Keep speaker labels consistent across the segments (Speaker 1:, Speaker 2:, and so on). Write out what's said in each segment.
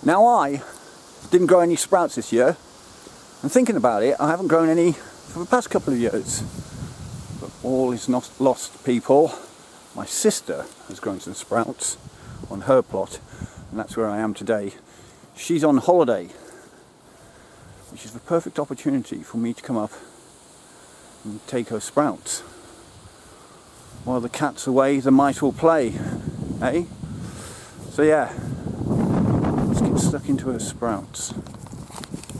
Speaker 1: Now I didn't grow any sprouts this year, and thinking about it, I haven't grown any for the past couple of years. But all is not lost, people. My sister has grown some sprouts on her plot, and that's where I am today. She's on holiday, which is the perfect opportunity for me to come up and take her sprouts. While the cat's away, the mice will play, eh? So yeah, let's get stuck into her sprouts.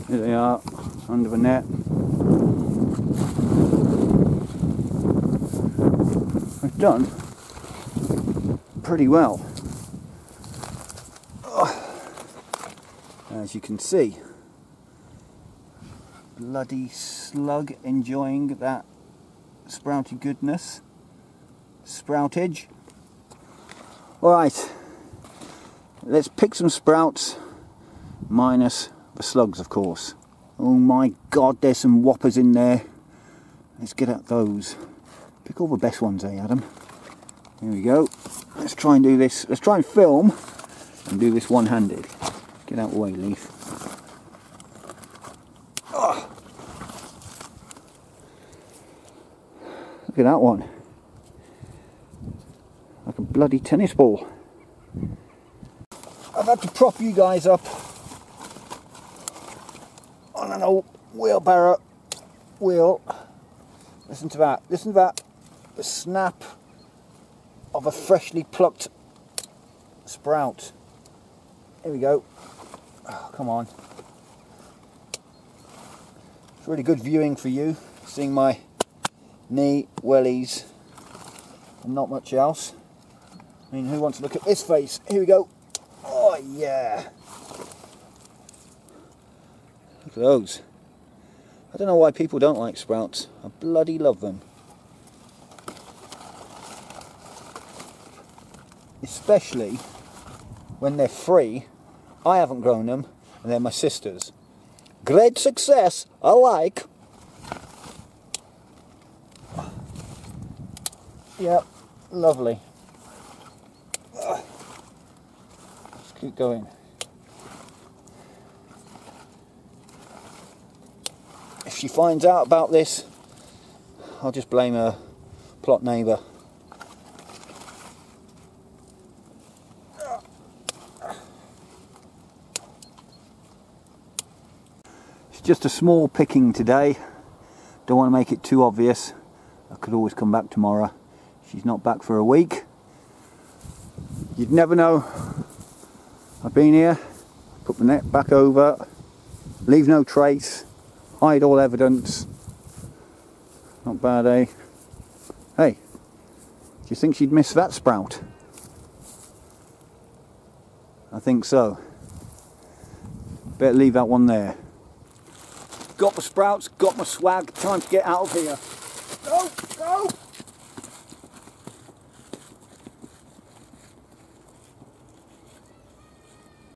Speaker 1: Here they are, under the net. I've done pretty well. As you can see, bloody slug enjoying that sprouty goodness. Sproutage. Alright, let's pick some sprouts, minus the slugs of course. Oh my god, there's some whoppers in there. Let's get at those. Pick all the best ones, eh Adam? Here we go. Let's try and do this. Let's try and film and do this one-handed. Get out of the way, Leaf. Oh. Look at that one. Like a bloody tennis ball. I've had to prop you guys up on an old wheelbarrow wheel. Listen to that. Listen to that. The snap of a freshly plucked sprout. Here we go. Oh, come on. It's really good viewing for you, seeing my knee, wellies, and not much else. I mean, who wants to look at this face? Here we go. Oh yeah. Look at those. I don't know why people don't like sprouts. I bloody love them. Especially when they're free. I haven't grown them, and they're my sister's. Great success, I like. Yep, lovely. Let's keep going. If she finds out about this, I'll just blame her plot neighbour. It's just a small picking today. Don't want to make it too obvious. I could always come back tomorrow. She's not back for a week. You'd never know. I've been here, put the net back over, leave no trace, hide all evidence. Not bad, eh? Hey, do you think she'd miss that sprout? I think so. Better leave that one there. Got my sprouts, got my swag, time to get out of here. Go, go!